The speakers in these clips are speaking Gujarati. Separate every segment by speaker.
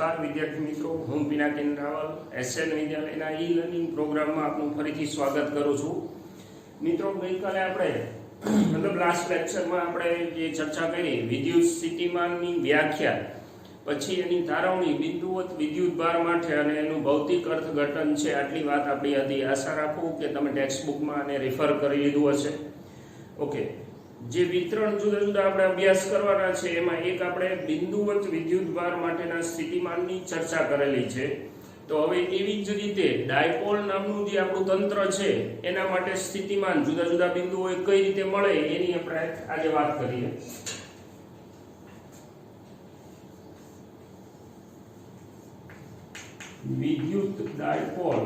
Speaker 1: નમસ્કાર વિદ્યાર્થી મિત્રો, હું પિનાકિન રાવલ એસએન વિદ્યાલયના ઈ લર્નિંગ પ્રોગ્રામમાં આપનું ફરીથી સ્વાગત કરું છું. મિત્રો, ગઈકાલે આપણે લાસ્ટ લેક્ચરમાં આપણે જે ચર્ચા કરી વિદ્યુત સ્થિતિમાનની વ્યાખ્યા પછી એની તારવણી બિંદુવત વિદ્યુતભાર માટે અને એનું ભૌતિક અર્થઘટન છે, આટલી વાત આપણી હતી. આશા રાખું કે તમે ટેક્સ્ટબુકમાં આને રેફર કરી લીધું હશે. ઓકે, જે વિતરણ જુદા જુદા આપણે અભ્યાસ કરવાના છે એમાં એક આપણે બિંદુવત વિદ્યુતભાર માટેના સ્થિતિમાનની ચર્ચા કરેલી છે. તો હવે એવી જ રીતે ડાયપોલ નામનું જે આપણું તંત્ર છે એના માટે સ્થિતિમાન જુદા જુદા બિંદુઓ કઈ રીતે મળે એની આપણે આજે વાત કરીએ. વિદ્યુત ડાયપોલ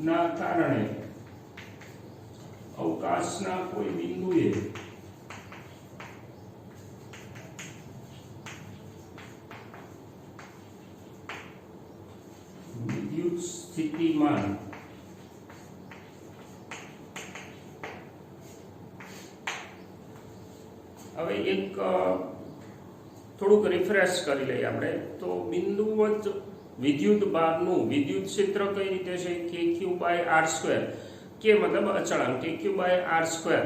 Speaker 1: ના કારણે અવકાશના કોઈ બિંદુએ વિદ્યુત સ્થિતિમાન હવે એક થોડુંક રિફ્રેશ કરી લઈએ આપણે. તો બિંદુવત વિદ્યુત ભારનું વિદ્યુત ક્ષેત્ર કઈ રીતે છે? kq/r², કે મતલબ અચળાંક kq/r².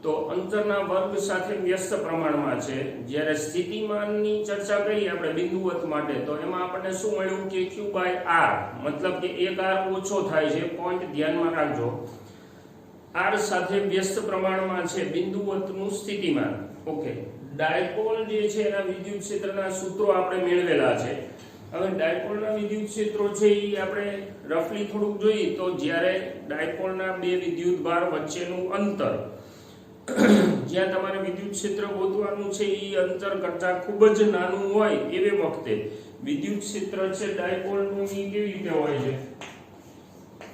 Speaker 1: તો અંતરના વર્ગ સાથે વ્યસ્ત પ્રમાણમાં છે. જ્યારે સ્થિતિમાનની ચર્ચા કરી આપણે બિંદુવત માટે, તો એમાં આપણને શું મળ્યું? kq/r, મતલબ કે એક r ઓછો થાય છે. પોઈન્ટ ધ્યાનમાં રાખજો, r સાથે વ્યસ્ત પ્રમાણમાં છે બિંદુવતનું સ્થિતિમાન. ઓકે, ડાયપોલ જે છે એના વિદ્યુત ક્ષેત્રના સૂત્રો આપણે મેળવેલા છે. હવે ડાયપોલના વિદ્યુત ક્ષેત્રો છે એ આપણે રફલી થોડુંક જોઈએ તો જ્યારે ડાયપોલના બે વિદ્યુતભાર વચ્ચેનું અંતર, જ્યાં તમારે વિદ્યુત ક્ષેત્ર ગોતવાનું છે એ અંતર કરતા ખૂબ જ નાનું હોય એવે વખતે વિદ્યુત ક્ષેત્ર છે ડાયપોલનું એ કેવી રીતે હોય છે?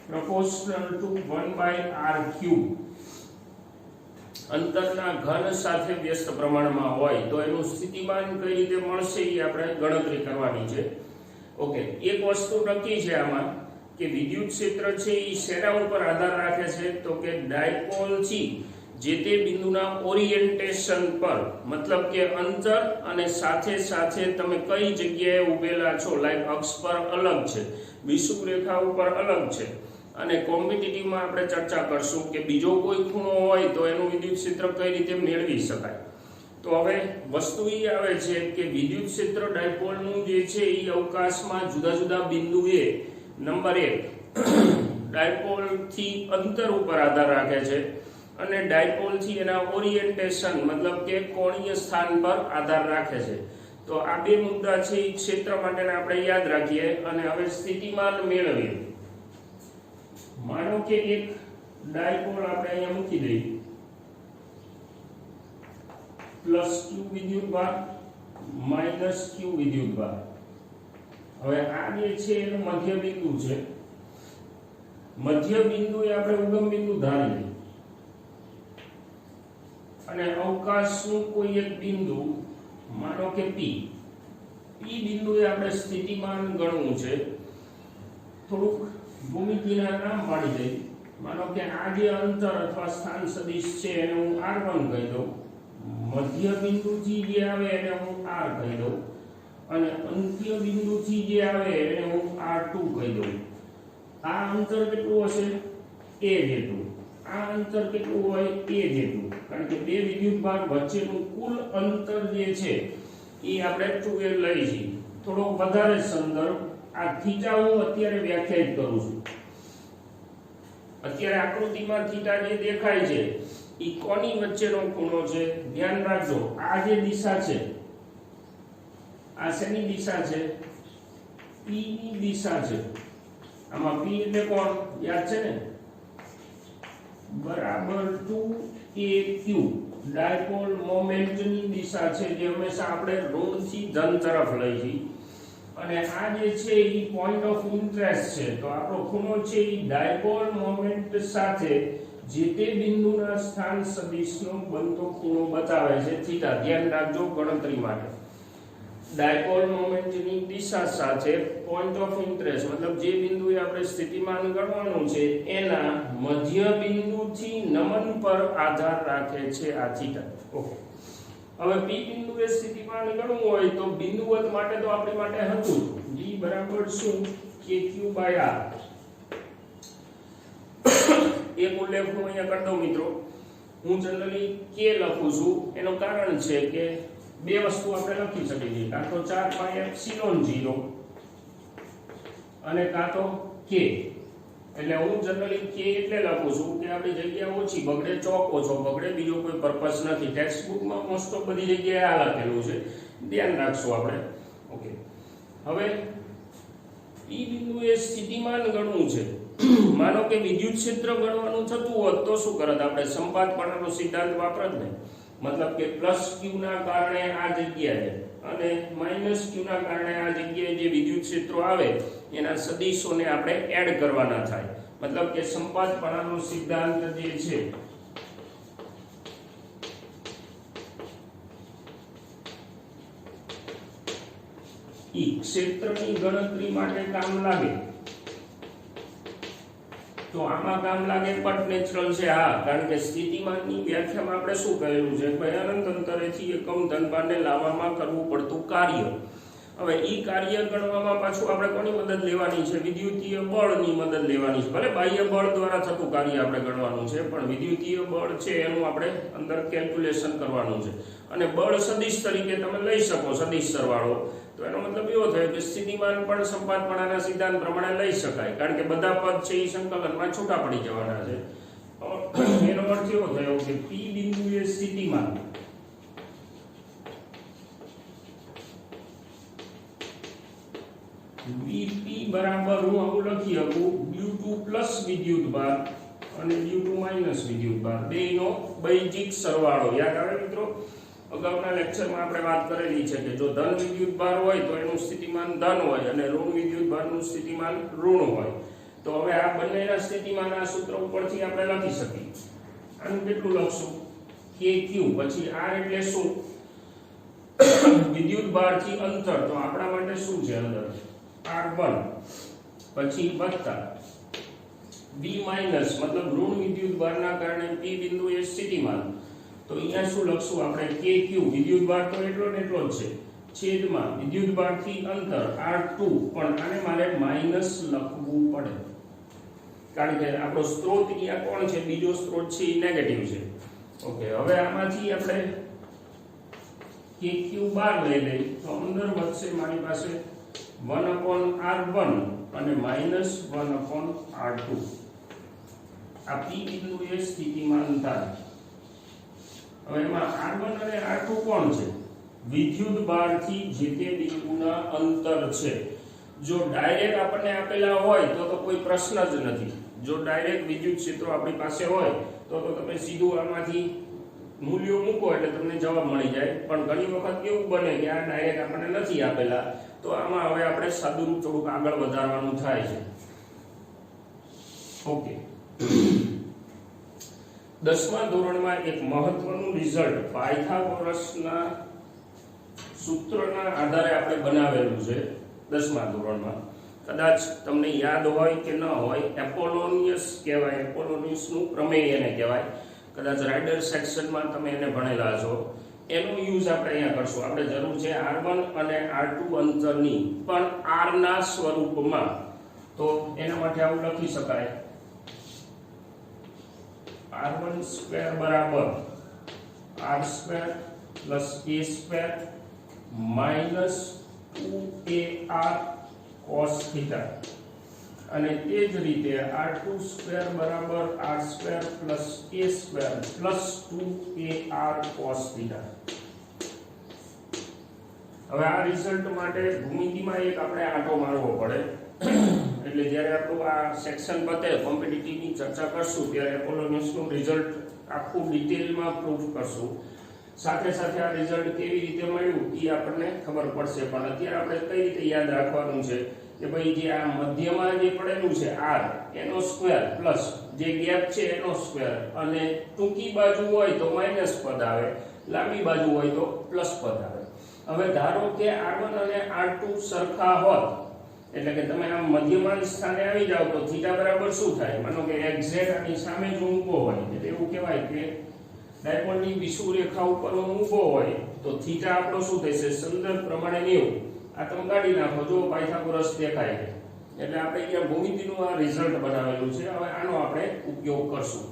Speaker 1: proportional to 1/r3. અંતરના ઘન સાથે વ્યસ્ત પ્રમાણમાં હોય તો એનું સ્થિતિમાન કઈ રીતે મળશે એ આપણે ગણતરી કરવાની છે. ઓકે, એક વસ્તુ નક્કી છે આમાં કે વિદ્યુત ક્ષેત્ર છે એ શેના ઉપર આધાર રાખે છે? તો કે ડાયપોલ થી જે તે બિંદુના ઓરિએન્ટેશન પર, મતલબ કે અંતર અને સાથે સાથે તમે કઈ જગ્યાએ ઊભેલા છો, લાઈક અક્ષ પર અલગ છે, વિષુવૃત્ત રેખા ઉપર અલગ છે, અને કોમ્પિટિટિવમાં આપણે ચર્ચા કરશું કે બીજો કોઈ ખૂણો હોય તો એનું વિદ્યુત ક્ષેત્ર કઈ રીતે મેળવી શકાય. તો હવે વસ્તુ એ આવે છે કે વિદ્યુત ક્ષેત્ર ડાયપોલનું જે છે એ અવકાશમાં જુદા જુદા બિંદુએ નંબર 1 ડાયપોલ થી અંતર ઉપર આધાર રાખે છે અને ડાયપોલ થી એના ઓરિએન્ટેશન, મતલબ કે કોણીય સ્થાન પર આધાર રાખે છે. તો આ બે મુદ્દા છે એ ક્ષેત્ર માટેના આપણે યાદ રાખીએ અને હવે સ્થિતિમાન મેળવીએ. માનો કે એક ડાયપોલ આપણે અહીંયા મૂકી દઈએ, +q વિદ્યુતભાર -q વિદ્યુતભાર. હવે આ જે છે એનું મધ્ય બિંદુ છે. મધ્ય બિંદુએ આપણે ઉગમ બિંદુ ધારીએ અને અવકાશનું કોઈ એક બિંદુ, માનો કે P બિંદુએ આપણે સ્થિતિમાન ગણવું છે. થોડુંક ભૂમિતિના નામ પાડી દઈએ. માનો કે આ જે અંતર અથવા સ્થાન સદિશ છે એને હું r1 કહી દઉં, મધ્ય બિંદુથી જે આવે એને હું r કહી દઉં, અને અંત્ય બિંદુથી જે આવે એને હું r2 કહી દઉં. આ અંતર કેટલું હશે? a જેટલું. આ અંતર કેટલું હોય? a જેટલું. કારણ કે બે વિદ્યુતભાર વચ્ચેનું કુલ અંતર જે છે એ આપણે 2a લઈ છીએ. થોડો વધારે સંદર્ભ, આ થીટા હું અત્યારે વ્યાખ્યાયિત કરું છું. અત્યારે આકૃતિમાં થીટા જે દેખાય છે એ કોની વચ્ચેનો ખૂણો છે? ધ્યાન રાખજો, આ જે દિશા છે આ શેની દિશા છે? P ની દિશા છે. આમાં P એટલે કોણ? યાદ છે ને? બરાબર 2aq ડાયપોલ મોમેન્ટની દિશા છે, જે હંમેશા આપણે ઋણથી ધન તરફ લઈ છીએ. અને આ જે છે એ પોઈન્ટ ઓફ ઇન્ટરેસ્ટ છે. તો આપણો ખૂણો છે એ ડાયપોલ મોમેન્ટ સાથે જે તે બિંદુના સ્થાન સદિશનો બનતો ખૂણો બતાવે છે, થીટા. ધ્યાન રાખજો ગણતરી માટે. ડાયપોલ મોમેન્ટની દિશા સાથે પોઈન્ટ ઓફ ઇન્ટરેસ્ટ, મતલબ જે બિંદુએ આપણે સ્થિતિમાન ગણવાનું છે એના મધ્ય બિંદુથી નમન પર આધાર રાખે છે આ થીટા. ઓકે, હવે P બિંદુએ સ્થિતિમાન ગણવું હોય તો બિંદુવત માટે તો આપણી માટે હતું D બરાબર શું KQ r એક ઉલ્લેખ હું અહીંયા કરી દઉં મિત્રો, હું જનરલી K લખું છું. એનું કારણ છે કે બે વસ્તુ આપણે લખી શકીએ છીએ, કાં તો 4 પાઈ એપ્સિલોન 0 અને કાં તો K. એટલે હું જનરલી K એટલે લખું છું કે આપણી જગ્યા ઓછી બગડે, ચોક ઓછો બગડે, બીજો કોઈ પર્પસ નથી. ટેક્સ્ટ બુકમાં મોસ્ટ ઓફ બધી જગ્યાએ આ લખેલું છે, ધ્યાન રાખશું આપણે. ઓકે, હવે P બિંદુએ સ્થિતિમાન ગણવું છે. માનો કે વિદ્યુત ક્ષેત્ર ગણવાનું થતું હોત તો શું કરત? આપણે સંપાતપણાનો સિદ્ધાંત વાપરત ને, મતલબ કે પ્લસ q ના કારણે આ જગ્યાએ અને માઈનસ q ના કારણે આ જગ્યાએ જે વિદ્યુત ક્ષેત્રો આવે એના સદિશોને આપણે એડ કરવાના થાય. મતલબ કે સંપાતપણાનો સિદ્ધાંત જે છે ઈ ક્ષેત્રની ગણતરી માટે કામ લાગે. તો આમાં કામ લાગે પણ નેચરલ છે. હા, કારણ કે સ્થિતિમાનની વ્યાખ્યામાં આપણે શું કહેલું છે? ભાઈ અનંત અંતરેથી એકમ ધનભારને લાવવામાં કરવું પડતું કાર્ય. હવે ઈ કાર્ય ગણવામાં પાછું આપણે કોની મદદ લેવાની છે? વિદ્યુતીય બળની મદદ લેવાની છે. ભલે બાહ્ય બળ દ્વારા થતું કાર્ય આપણે ગણવાનું છે, પણ વિદ્યુતીય બળ છે એનું આપણે અંદર કેલ્ક્યુલેશન કરવાનું છે. અને બળ સદિશ તરીકે તમે લઈ શકો, સદિશ સરવાળો. તો એનો મતલબ એવો થયો કે સ્થિતિમાન પણ સંપાતપણાના સિદ્ધાંત પ્રમાણે લઈ શકાય, કારણ કે બધા પદ છે એ સંકલનમાં છૂટા પડી જવાના છે. એનો અર્થ એવો થયો કે P બિંદુએ સ્થિતિમાન Vp બરાબર હું આવું લખી શકું u2 પ્લસ વિદ્યુતભાર અને u2 માઈનસ વિદ્યુતભાર, બેનો બૈજિક સરવાળો. યાદ આવે મિત્રો? અગાઉના લેક્ચરમાં આપણે વાત કરેલી છે કે જો ધન વિદ્યુતભાર હોય તો એનું સ્થિતિમાન ધન હોય અને ઋણ વિદ્યુતભારનું સ્થિતિમાન ઋણ હોય. તો હવે આ બંનેના સ્થિતિમાન આ સૂત્ર ઉપરથી આપણે લખી શકીએ. આનું કેટલું લખશું? KQ, પછી R એટલે શું? વિદ્યુતભારથી અંતર. તો આપણા માટે શું છે અંદર? R1, પછી વત્તા V માઈનસ, મતલબ ઋણ વિદ્યુતભારના કારણે P બિંદુએ સ્થિતિમાન. તો અહીંયા શું લખશું આપણે? KQ, વિદ્યુતભાર તો એટલો ને એટલો જ છે, છેદમાં વિદ્યુતભારથી અંતર R2, પણ આને મારે માઈનસ લખવું પડે કારણ કે આપણો સ્ત્રોત અહીંયા કોણ છે? બીજો સ્ત્રોત છે એ નેગેટિવ છે. ઓકે, હવે આમાંથી આપણે KQ બાર લઈ લઈએ તો અંદર વધશે મારી પાસે 1/R1 અને -1/R2. આ P બિંદુએ સ્થિતિમાન થાય. હવે એમાં R1 અને R2 કોણ છે? વિદ્યુતભારથી જે તે બિંદુના અંતર છે. જો ડાયરેક્ટ આપણને આપેલા હોય તો કોઈ પ્રશ્ન જ નથી. જો ડાયરેક્ટ વિદ્યુત ક્ષેત્રો આપણી પાસે હોય તો તમે સીધું આમાંથી મૂલ્યો મૂકો એટલે તમને જવાબ મળી જાય. પણ ઘણી વખત કેવું બને કે આ ડાયરેક્ટ આપણને નથી આપેલા, તો આમાં હવે આપણે સાદુરૂપ થોડુંક આગળ વધારવાનું થાય છે. ઓકે, 10મા ધોરણમાં એક મહત્વનું રિઝલ્ટ પાયથાગોરસના સૂત્રના આધારે આપણે બનાવેલું છે. 10મા ધોરણમાં કદાચ તમને યાદ હોય કે ન હોય, એપોલોનિયસ કહેવાય. એપોલોનિયસનું પ્રમેય એને કહેવાય. કદાચ રાઇડર સેક્શનમાં તમે એને ભણેલા છો. એનો યુઝ આપણે અહીંયા કરશું. આપણે જરૂર છે R1 અને R2 અંતરની, પણ R ના સ્વરૂપમાં. તો એના માટે આવું લખી શકાય, R1 સ્ક્વેર બરાબર R2 plus A2 minus 2AR cos theta. અને તે જ રીતે R2 સ્ક્વેર બરાબર R2 plus A2 plus 2AR cos theta. હવે આ રિઝલ્ટ માટે ભૂમિતિમાં એક આપણે આંટો મારવો પડે. એટલે જ્યારે આપણું આ સેક્શન પતે, કોમ્પિટિટિવની ચર્ચા કરશું, ત્યારે એપોલોનિયસનું રિઝલ્ટ આખું ડિટેલમાં પ્રૂફ કરશું. સાથે સાથે આ રિઝલ્ટ કેવી રીતે મળ્યું એ આપણને ખબર પડશે. પણ અત્યારે આપણે કઈ રીતે યાદ રાખવાનું છે કે ભાઈ જે આ મધ્યમાં જે પડેલું છે R, એનો સ્ક્વેર પ્લસ જે ગેપ છે એનો સ્ક્વેર, અને ટૂંકી બાજુ હોય તો માઈનસ પદ આવે, લાંબી બાજુ હોય તો પ્લસ પદ આવે. હવે ધારો કે R1 અને R2 સરખા હોત, એટલે કે તમે આમ મધ્યમાન સ્થાને આવી જાવ તો થીટા બરાબર શું થાય? માનો કે એક્ઝેક્ટ આની સામે જો ઊભો હોય, એટલે એવું કહેવાય કે ડાયપોલની વિષુવરેખા ઉપર ઊભો હોય તો થીટા આપણો શું થશે સંદર્ભ પ્રમાણે 90 આ તમે કાઢી નાખો જો પાયથાગોરસ દેખાય છે એટલે આપણે અહીંયા ભૂમિતિનું આ રિઝલ્ટ બનાવેલું છે હવે આનો આપણે ઉપયોગ કરશું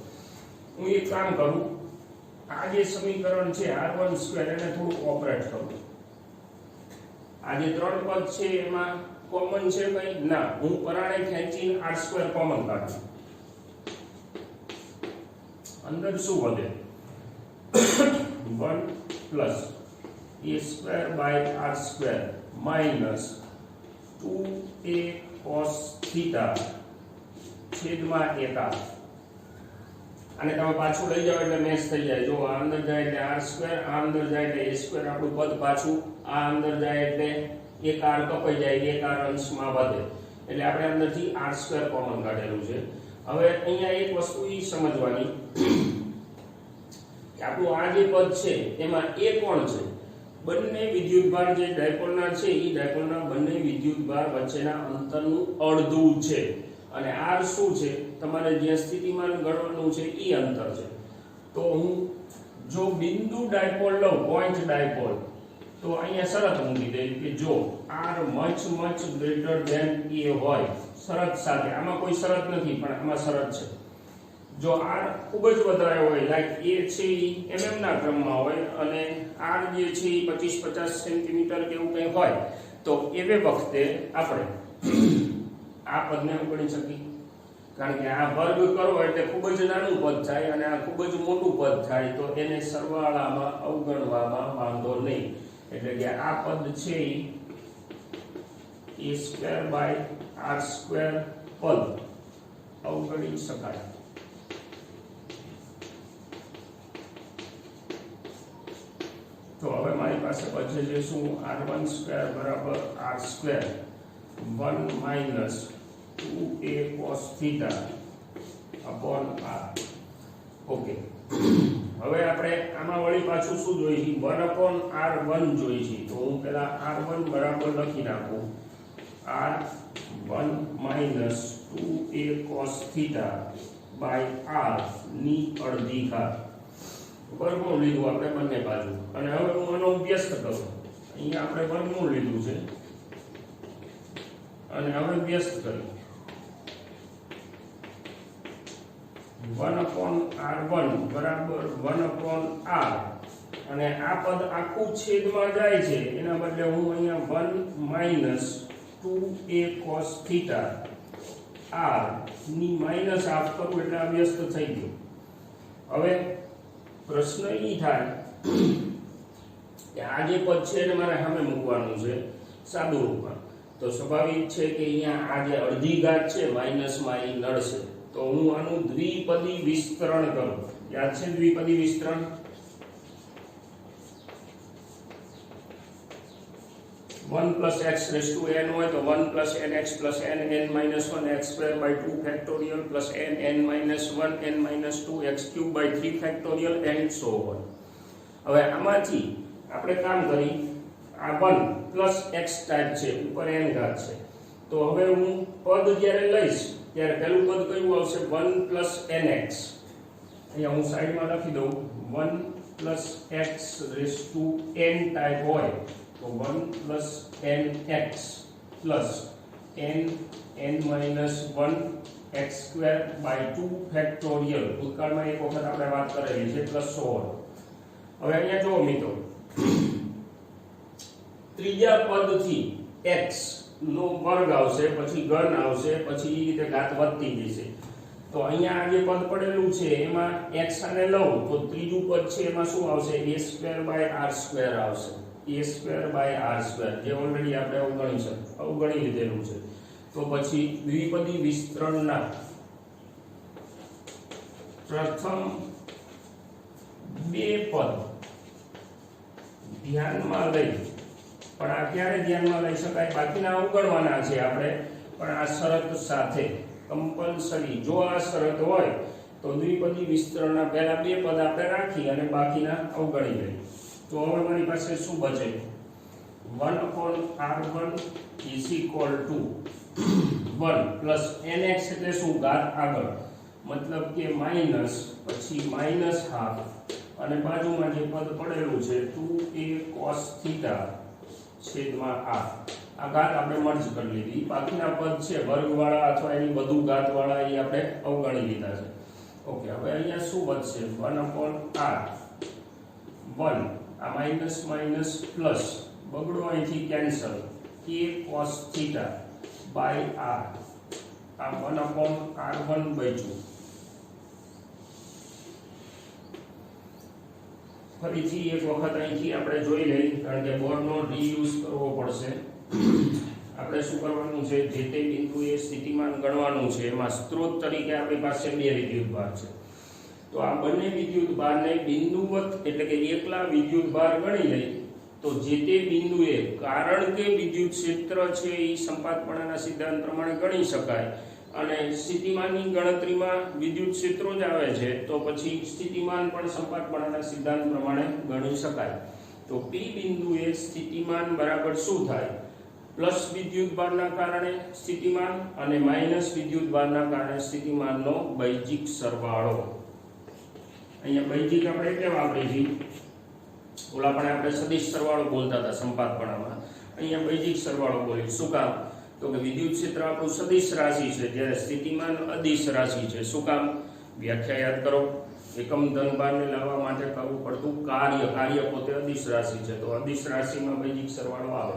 Speaker 1: હું એક કામ કરું આ જે સમીકરણ છે r1² એને થોડું ઓપરેટ કરું આ જે ત્રણ પદ છે એમાં કોમન છે કઈ ના હું પરાણે ખેંચીને r² કોમન કાઢું અંદર શું વધે 1 plus a² minus 2a cos theta છેદમાં 1 અને તમે પાછું લઈ જાઓ એટલે મેચ થઈ જાય જો આ અંદર જાય એટલે r² આ અંદર જાય એટલે a² આપણું પદ પાછું આ અંદર જાય એટલે એક r કપાઈ જાય એક r અંશમાં વધે એટલે આપણે અંદરથી r² કોમન કાઢેલું છે હવે અહીંયા એક વસ્તુ ઈ સમજવાની કે આપણું આ જે પદ છે એમાં a કોણ છે બંને વિદ્યુતભાર જે ડાયપોલના છે ઈ ડાયપોલના બંને વિદ્યુતભાર વચ્ચેના અંતરનું અડધું છે અને r શું છે તમારે જે સ્થિતિમાન ગણવાનું છે ઈ અંતર છે તો હું જો બિંદુ ડાયપોલ લઉં પોઈન્ટ ડાયપોલ તો અહીંયા શરત મૂકી દઈ કે જો r much greater than a હોય શરત સાથે આમાં કોઈ શરત નથી પણ આમાં શરત છે જો r ખૂબ જ વધારે હોય લાઈક a છે એ mm ના ક્રમમાં હોય અને r જે છે એ 25-50 સેન્ટીમીટર કે એવું કંઈ હોય તો એવે વખતે આપણે આ પદને અવગણી શકીએ કારણ કે આ વર્ગ કરો એટલે ખૂબ જ નાનું પદ થાય અને આ ખૂબ જ મોટું પદ થાય તો એને સરવાળામાં અવગણવામાં વાંધો નહીં એટલે કે આ પદ છે a²/r² પદ અવગણી શકાય તો હવે મારી પાસે બચે છે શું r1² બરાબર r² 1 minus 2a cos theta upon r okay હવે આપણે આમાં વળી પાછું શું જોઈએ 1/r1 જોઈએ તો હું પહેલા r1 બરાબર લખી નાખું r1 minus 2a cos theta by r ની અડધી ઘાત વર્ગમૂળ લીધું આપણે બંને બાજુ અને હવે હું આનો વ્યસ્ત કરું અહીંયા આપણે વર્ગમૂળ લીધું છે અને હવે વ્યસ્ત કર્યું 1/r1 બરાબર 1/r અને આ પદ આખું છેદમાં જાય છે એના બદલે હું અહીંયા 1 minus 2a cos theta r ની માઈનસ હાફ કરું એટલે આ વ્યસ્ત થઈ ગયું હવે પ્રશ્ન ઈ થાય કે આ જે પદ છે એને મારે સામે મૂકવાનું છે સાદું રૂપમાં તો સ્વાભાવિક છે કે અહીંયા આ જે અડધી ઘાત છે માઈનસમાં એ નડશે તો હું આનું દ્વિપદી વિસ્તરણ કરું યાદ છે દ્વિપદી વિસ્તરણ 1 + x⁻n હોય તો 1 + nx + nn - 1 x²/2 factorial + nn - 1 n - 2 x³/3 factorial and so on હવે આમાંથી આપણે કામ કરી આ 1 + x ટાઈપ છે ઉપર n ઘાત છે તો હવે હું પદ જ્યારે લઈશ ત્યારે પહેલું પદ કયું આવશે 1 + nx અહીંયા હું સાઈડમાં લખી દઉં 1 + x⁻n ટાઈપ હોય તો 1 + nx + nn - 1 x²/2 ફેક્ટોરિયલ ભૂતકાળમાં એક વખત આપણે વાત કરેલી છે + સો ઓન હવે અહીંયા જો મિત્રો ત્રીજા પદથી x નો વર્ગ આવશે પછી ઘન આવશે પછી એ રીતે ઘાત વધતી જશે તો અહીંયા આ જે પદ પડેલું છે એમાં x આને લઉં તો ત્રીજું પદ છે એમાં શું આવશે a² r² આવશે a²/r² જે ઓલરેડી આપણે અવગણી લીધેલું છે તો પછી દ્વિપદી વિસ્તરણના પ્રથમ બે પદ ધ્યાનમાં લઈ પણ આ ક્યારે ધ્યાનમાં લઈ શકાય બાકીના અવગણવાના છે આપણે પણ આ શરત સાથે કમ્પલસરી જો આ શરત હોય તો દ્વિપદી વિસ્તરણના પહેલા બે પદ આપણે રાખી અને બાકીના અવગણી લઈએ તો હવે મારી પાસે શું બચે 1/r1 = 1 + nx એટલે શું ઘાત આગળ મતલબ કે માઈનસ પછી -½ અને બાજુમાં જે પદ પડેલું છે 2a cos θ છેદમાં આ ઘાત આપણે મર્જ કરી લીધી. બાકીના પદ છે વર્ગવાળા અથવા એની વધુ ઘાતવાળા એ આપણે અવગણી લીધા છે. ઓકે, હવે અહીંયા શું વધશે? 1/r 1 આ માઈનસ માઈનસ પ્લસ બગડો અહીંથી cancel k cos θ by r આ 1/r1 બચ્યું. ફરીથી એક વખત અહીંથી આપણે જોઈ લઈએ કારણ કે બોર્ડનો રીયુઝ કરવો પડશે. આપણે શું કરવાનું છે? જે તે બિંદુએ સ્થિતિમાન ગણવાનું છે. એમાં સ્ત્રોત તરીકે આપણી પાસે બે વિદ્યુતભાર છે. તો આ બંને વિદ્યુતભારને બિંદુવત એટલે કે એકલા વિદ્યુતભાર ગણી લઈ તો જે તે બિંદુએ કારણ કે વિદ્યુત ક્ષેત્ર છે એ સંપાતપણાના સિદ્ધાંત પ્રમાણે ગણી શકાય અને સ્થિતિમાનની ગણતરીમાં વિદ્યુત ક્ષેત્રો જ આવે છે તો પછી સ્થિતિમાન પણ સંપાતપણાના સિદ્ધાંત પ્રમાણે ગણી શકાય. તો P બિંદુએ સ્થિતિમાન બરાબર શું થાય? પ્લસ વિદ્યુતભારના કારણે સ્થિતિમાન અને માઈનસ વિદ્યુતભારના કારણે સ્થિતિમાનનો બૈજિક સરવાળો. અહીંયા બૈજિક આપણે કેમ વાપરીએ છીએ? ઓલા પણ આપણે સદિશ સરવાળો બોલતા હતા સંપાતપણામાં. અહીંયા બૈજિક સરવાળો બોલી. શું કામ? તો કે વિદ્યુત ક્ષેત્ર આપણું સદિશ રાશિ છે જ્યારે સ્થિતિમાન અદિશ રાશિ છે. શું કામ? વ્યાખ્યા યાદ કરો. એકમ ધનભારને લાવવા માટે કરવું પડતું કાર્ય પોતે અદિશ રાશિ છે તો અદિશ રાશિમાં બૈજિક સરવાળો આવે.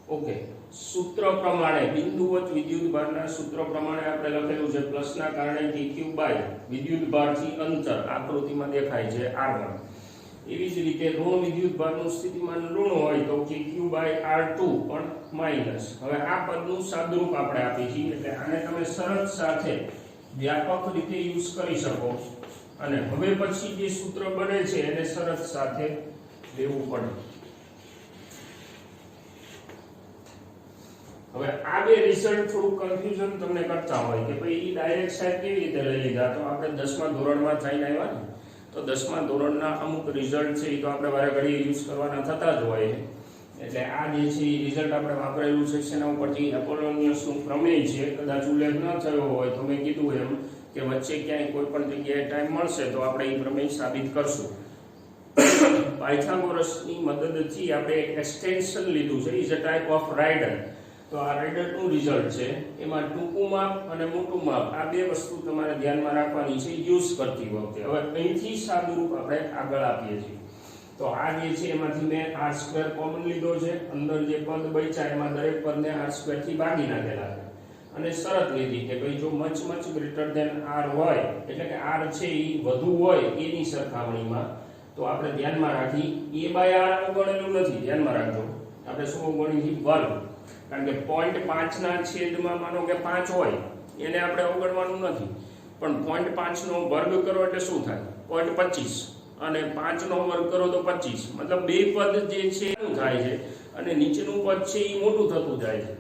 Speaker 1: ઓકે, સૂત્ર પ્રમાણે બિંદુવત વિદ્યુતભારના સૂત્ર પ્રમાણે આપણે લખેલું છે પ્લસના કારણે dq બાય વિદ્યુતભારથી અંતર આકૃતિમાં દેખાય છે r1. એવી જ રીતે ઋણ વિદ્યુતભારનું સ્થિતિમાન ઋણ હોય તો kq બાય r2 પણ માઈનસ. હવે આ પદનું સાદુરૂપ આપણે આપી છીએ એટલે આને તમે શરત સાથે વ્યાપક રીતે યુઝ કરી શકો અને હવે પછી જે સૂત્ર બને છે એને શરત સાથે લેવું પડે. હવે આ બે રિઝલ્ટ થોડું કન્ફ્યુઝન તમને કરતા હોય કે ભાઈ ઈ ડાયરેક્ટ સાઈડ કેવી રીતે લઈ લીધા? તો આપણે 10મા ધોરણમાં થઈને આવ્યા ને તો 10મા ધોરણના અમુક રિઝલ્ટ છે એ તો આપણે વારે ઘડીએ યુઝ કરવાના થતા જ હોય. એટલે આ જે છે એ રિઝલ્ટ આપણે વાપરેલું છે એના ઉપરથી એપોલોનિયસનું પ્રમેય છે કદાચ ઉલ્લેખ ન થયો હોય તો મેં કીધું એમ કે વચ્ચે ક્યાંય કોઈ પણ જગ્યાએ ટાઈમ મળશે તો આપણે એ પ્રમેય સાબિત કરશું. પાયથાગોરસની મદદથી આપણે એક એક્સટેન્શન લીધું છે. Is a type of rider. તો આ રાઇડરનું રિઝલ્ટ છે એમાં ટૂંકું માપ અને મોટું માપ આ બે વસ્તુ તમારે ધ્યાનમાં રાખવાની છે યુઝ કરતી વખતે. હવે અહીંથી સાદુરૂપ આપણે આગળ આપીએ છીએ. તો આ જે છે એમાંથી મેં r² કોમન લીધો છે. અંદર જે પદ બચ્યા એમાં દરેક પદને r² થી ભાગી નાખેલા છે અને શરત લીધી કે ભાઈ જો મચ ગ્રેટર ધેન r હોય એટલે કે r છે એ વધુ હોય એની સરખામણીમાં તો આપણે ધ્યાનમાં રાખી a/r અવગણેલું નથી. ધ્યાનમાં રાખજો આપણે શું અવગણી છે? વર્ગ. કારણ કે 0.5 ના છેદમાં માનો કે 5 હોય એને આપણે અવગણવાનું નથી પણ 0.5 નો વર્ગ કરો એટલે શું થાય? 0.25 અને 5 નો વર્ગ કરો તો 25 મતલબ બે પદ જે છે શું થાય છે અને નીચેનું પદ છે એ મોટું થતું જાય છે.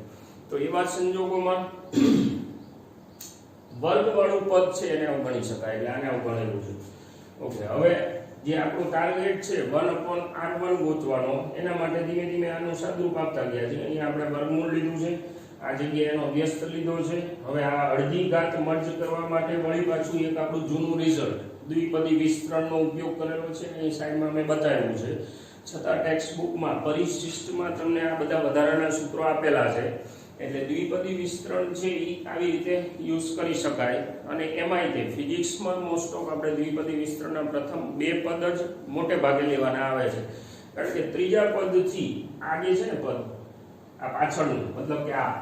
Speaker 1: તો એવા સંજોગોમાં વર્ગવાળું પદ છે એને અવગણી શકાય એટલે આને અવગણેલું છે. ઓકે, હવે જે આપણું ટાર્ગેટ છે 1/r1 ગોતવાનો એના માટે ધીમે ધીમે આનું સાદુરૂપ આપતા ગયા છે. અહીંયા આપણે વર્ગમૂળ લીધું છે, આ જગ્યાએ એનો વ્યસ્ત લીધો છે. હવે આ અડધી ઘાત મર્જ કરવા માટે વળી પાછું એક આપણું જૂનું રિઝલ્ટ દ્વિપદી વિસ્તરણનો ઉપયોગ કરેલો છે. અહીં સાઈડમાં મેં બતાવ્યું છે. છતાં ટેક્સ્ટ બુકમાં પરિશિષ્ટમાં તમને આ બધા વધારાના સૂત્રો આપેલા છે એટલે દ્વિપદી વિસ્તરણ છે એ આવી રીતે યુઝ કરી શકાય. અને એમાંય તે ફિઝિક્સમાં મોસ્ટ ઓફ આપણે દ્વિપદી વિસ્તરણના પ્રથમ બે પદ જ મોટે ભાગે લેવાના આવે છે કારણ કે ત્રીજા પદથી આ જે છે ને પદ આ પાછળનું મતલબ કે આ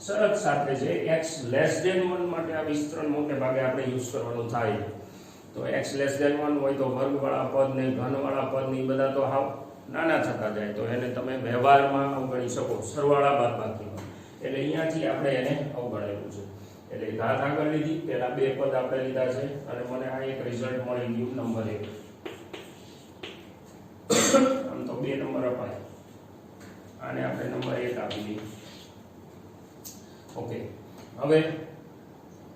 Speaker 1: શરત સાથે છે x<1 માટે આ વિસ્તરણ મોટે ભાગે આપણે યુઝ કરવાનું થાય છે. તો x<1 હોય તો વર્ગવાળા પદ ને ઘનવાળા પદ ને બધા તો હાવ નાના થતા જાય તો એને તમે વ્યવહારમાં અવગણી શકો સરવાળા બાદબાકીમાં. એટલે અહીંયાથી આપણે એને અવગણેલું છે. એટલે ઘાત આગળ લીધી, પહેલા બે પદ આપણે લીધા છે અને મને આ એક રિઝલ્ટ મળી ગયું નંબર 1. આમ તો 2 નંબર અપાય, આને આપણે નંબર 1 આપી દઈએ. ઓકે, હવે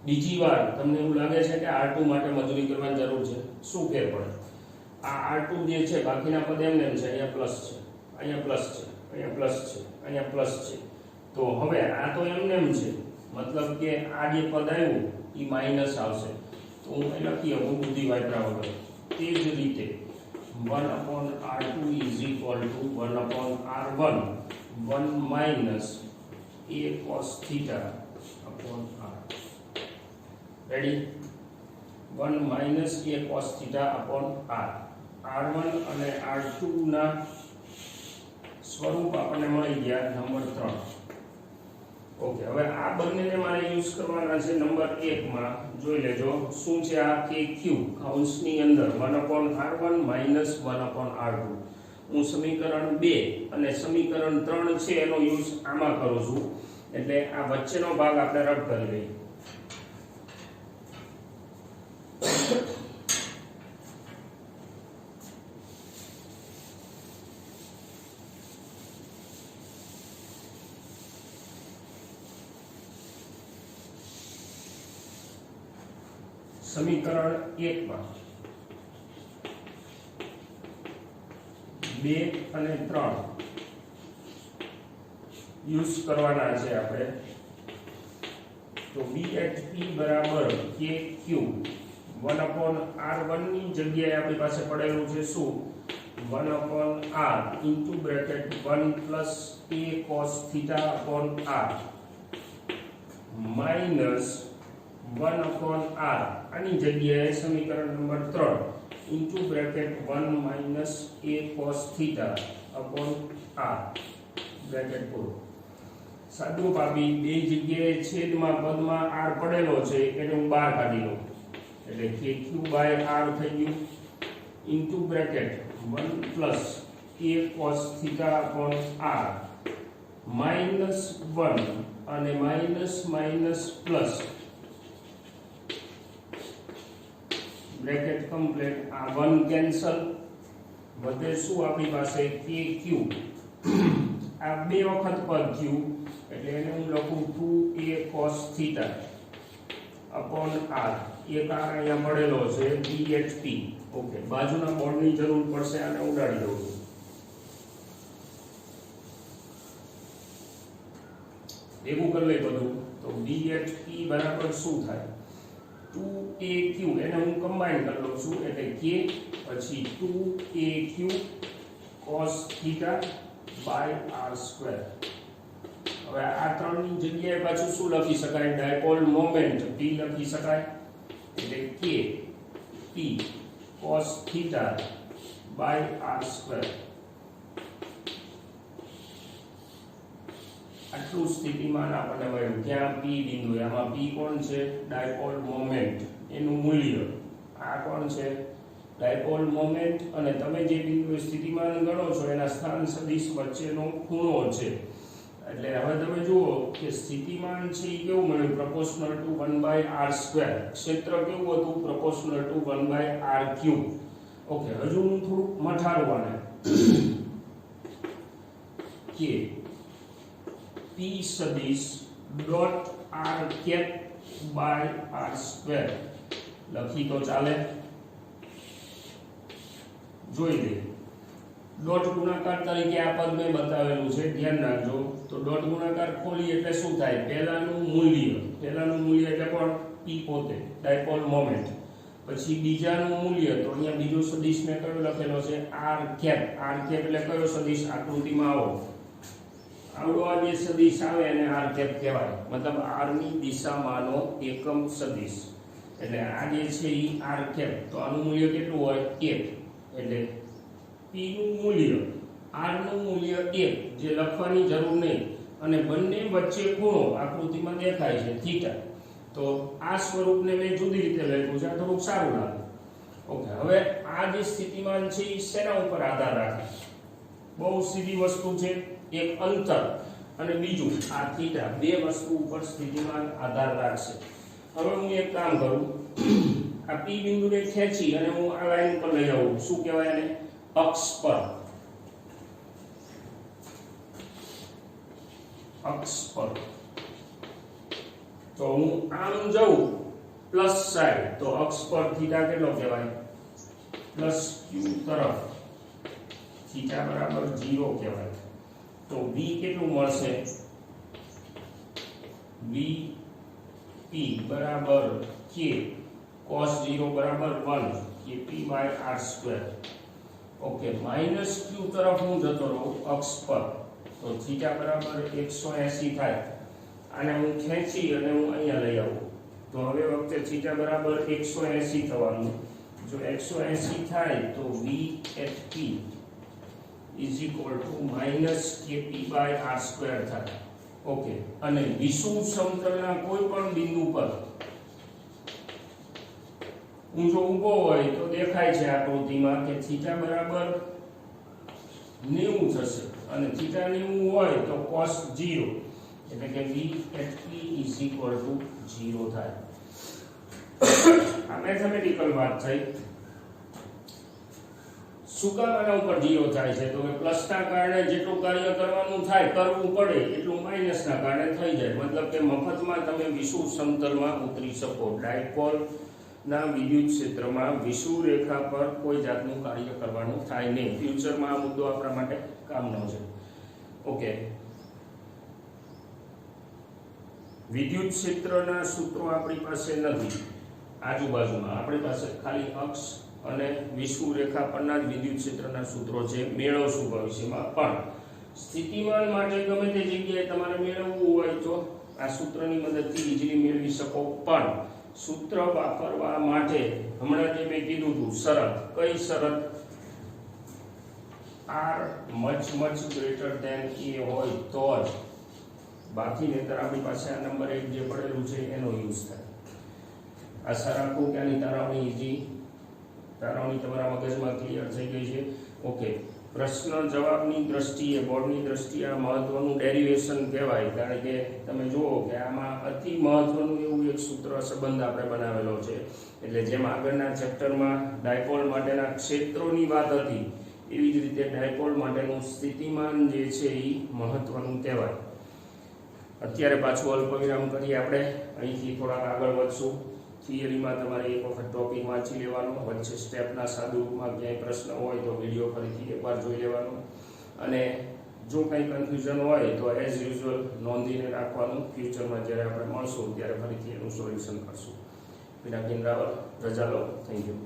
Speaker 1: બીજી વાર તમને એવું લાગે છે કે r2 માટે મજૂરી કરવાની જરૂર છે. શું ફેર પડે? આ r2 જે છે બાકીના પદ એમને છે, અહીંયા પ્લસ છે, અહીંયા પ્લસ છે, અહીંયા પ્લસ છે, અહીંયા પ્લસ છે. તો હવે આ તો એમને છે મતલબ કે આ જે પદ આવ્યું એ માઈનસ આવશે તો હું લખી શકું બુદ્ધિ વાપરા વગર. તે જ રીતે 1/r2 is equal to 1/r1 1 minus a cos theta upon r. Ready? 1 minus a cos theta upon r. r1 અને r2 ના સ્વરૂપ આપણને મળી ગયા નંબર 3. ઓકે, હવે આ બંનેને મારે યુઝ કરવાના છે નંબર 1 માં. જોઈ લેજો શું છે આ kq કૌંસની અંદર 1/r1 minus 1/r2. હું સમીકરણ 2 અને સમીકરણ 3 છે એનો યુઝ આમાં કરું છું, એટલે આ વચ્ચેનો ભાગ આપણે રદ કરી લઈએ. સમીકરણ 1 માં 2 અને 3 યુઝ કરવાના છે આપણે. તો b at p બરાબર kq 1/r1 ની જગ્યાએ આપણી પાસે પડેલું છે શું 1/r into bracket 1 plus a cos theta upon r minus 1/r આની જગ્યાએ સમીકરણ number 3 into bracket 1 minus a cos theta upon r bracket પૂરો. સાદુરૂપ આપી બે જગ્યાએ છેદમાં પદમાં r પડેલો છે એને હું બહાર કાઢી લઉં, એટલે kq બાય r થઈ ગયું into bracket 1 plus a cos theta upon r minus 1 અને minus minus plus bracket complete. આ 1 કેન્સલ, વધે શું આપણી પાસે kq. આ બે વખત પદ થયું એટલે એને હું લખું 2a cos theta upon r. એક r અહીંયા મળેલો છે b/p. ઓકે, બાજુના બોર્ડની જરૂર પડશે, આને ઉડાડી દઉં છું. ભેગું કરી લઈ બધું. તો b/p બરાબર શું થાય 2aq, એને હું કમ્બાઈન કરી લઉં છું એટલે k પછી 2aq cos theta by r². હવે આ ત્રણની જગ્યાએ પાછું શું લખી શકાય? ડાયપોલ મોમેન્ટ p લખી શકાય, એટલે k p cos theta by r². આટલું સ્થિતિમાન આપણને મળ્યું. ક્યાં p બિંદુ? આમાં p કોણ છે? ડાયપોલ મોમેન્ટ, એનું મૂલ્ય. આ કોણ છે? Dipole moment. અને તમે જે બિંદુએ સ્થિતિમાન ગણો છો એના સ્થાન સદિશ વચ્ચેનો ખૂણો છે. એટલે હવે તમે જુઓ કે સ્થિતિમાન છે એ કેવું મળ્યું? proportional to 1/r². ક્ષેત્ર કેવું હતું? proportional to 1/r³. ઓકે, હજુ હું થોડું મઠારું આને કે p સદિશ dot r cap by r² લખી તો ચાલે? જોઈ લે. ડોટ ગુણાકાર તરીકે આ પદ મેં બતાવેલું છે, ધ્યાન રાખજો. તો ડોટ ગુણાકાર ખોલી એટલે શું થાય? પહેલાનું મૂલ્ય એટલે પણ p પોતે, ડાયપોલ મોમેન્ટ. પછી બીજાનું મૂલ્ય, તો અહીંયા બીજો સદિશ મેં કયો લખેલો છે? r cap. r કેપ એટલે કયો સદિશ? આકૃતિમાં આવો આવડો આ જે સદિશ આવે એને r કેપ કહેવાય, મતલબ r ની દિશામાંનો એકમ સદિશ. એટલે આ જે છે એ r કેપ. તો આનું મૂલ્ય કેટલું હોય? 1. એટલે p નું મૂલ્ય, r નું મૂલ્ય 1, જે લખવાની જરૂર નહીં. અને બંને વચ્ચે ખૂણો આકૃતિમાં દેખાય છે થીટા. તો આ સ્વરૂપને મેં જુદી રીતે લખ્યું છે, આ થોડુંક સારું લાગે. ઓકે, હવે આ જે સ્થિતિમાન છે એ શેના ઉપર આધાર રાખે? બહુ સીધી વસ્તુ છે. એક અંતર અને બીજું આ થીટા, બે વસ્તુ ઉપર સ્થિતિમાન આધાર રાખશે. હવે હું એક કામ કરું, આ p બિંદુને ખેંચી અને હું આ લાઈન પર લઈ આવું. શું કહેવાય એને? અક્ષ પર. તો હું આમ જાઉં પ્લસ સાઈડ, તો અક્ષ પર થીટા કેટલો કહેવાય? પ્લસ q તરફ થીટા બરાબર 0 કહેવાય. તો v કેટલું મળશે? vp બરાબર k cos 0 બરાબર 1 kp by r². Okay -q તરફ હું જતો રહું અક્ષ પર, તો થીટા બરાબર 180 થાય. આને હું ખેંચી અને હું અહીંયા લઈ આવું, તો હવે વખતે થીટા બરાબર 180 થવાનું. જો 180 થાય તો v at p is equal to -kp/r² થાય. ઓકે, અને વિષુવ સમતલના કોઈ પણ બિંદુ પર હું જો ઊભો હોય તો દેખાય છે આકૃતિમાં કે થીટા બરાબર 90 થશે, અને થીટા 90 હોય તો cos 0, એટલે કે v at p is equal to 0 થાય. આ મેથેમેટિકલ વાત થઈ. શું કામ આના ઉપર 0 થાય છે? તો કે પ્લસના કારણે જેટલું કાર્ય કરવાનું થાય કરવું પડે એટલું માઇનસના કારણે થઈ જાય. મતલબ કે મફતમાં તમે વિષુવ સમતલમાં ઉતરી શકો. ડાયપોલ ના વિદ્યુત ક્ષેત્રમાં વિષુવ રેખા પર કોઈ જાતનું કાર્ય કરવાનું થાય નહીં. ફ્યુચરમાં આ મુદ્દો આપણા માટે કામનો છે. ઓકે, વિદ્યુત ક્ષેત્રના સૂત્રો આપણી પાસે નથી આજુબાજુમાં, આપણી પાસે ખાલી અક્ષ અને વિષુવ રેખા પરના જ વિદ્યુત ક્ષેત્રના સૂત્રો છે. મેળવશું ભવિષ્યમાં, પણ સ્થિતિમાન માટે ગમે તે જગ્યાએ તમારે મેળવવું હોય તો આ સૂત્રની મદદથી ઈઝીલી મેળવી શકો. પણ સૂત્ર વાપરવા માટે હમણાં જે મેં કીધું હતું શરત, કઈ શરત? r much greater than a હોય તો જ, બાકી નહીતર આપણી પાસે આ નંબર 1 જે પડેલું છે એનો યુઝ થાય. આશા રાખું કે આની તારવણી તમારા મગજમાં ક્લિયર થઈ ગઈ છે. ઓકે, પ્રશ્ન જવાબની દ્રષ્ટિએ, બોર્ડની દ્રષ્ટિએ આ મહત્વનું ડેરિવેશન કહેવાય, કારણ કે તમે જુઓ કે આમાં અતિ મહત્વનું એવું એક સૂત્ર સંબંધ આપણે બનાવેલો છે. એટલે જેમ આગળના ચેપ્ટરમાં ડાયપોલ માટેના ક્ષેત્રોની વાત હતી, એવી જ રીતે ડાયપોલ માટેનું સ્થિતિમાન જે છે એ મહત્વનું કહેવાય. અત્યારે પાછું અલ્પવિરામ કરી આપણે અહીંથી થોડાક આગળ વધશું. થિયરીમાં તમારે એક વખત ટોપિક વાંચી લેવાનો, વચ્ચે સ્ટેપના સાદુરૂપમાં ક્યાંય પ્રશ્ન હોય તો વિડીયો ફરીથી એકવાર જોઈ લેવાનો, અને જો કંઈ કન્ફ્યુઝન હોય તો એઝ યુઝ્યુઅલ નોંધીને રાખવાનું. ફ્યુચરમાં જ્યારે આપણે મળશું ત્યારે ફરીથી એનું સોલ્યુશન કરશું. પિનાકિન રાવલ, રજા લો. Thank you.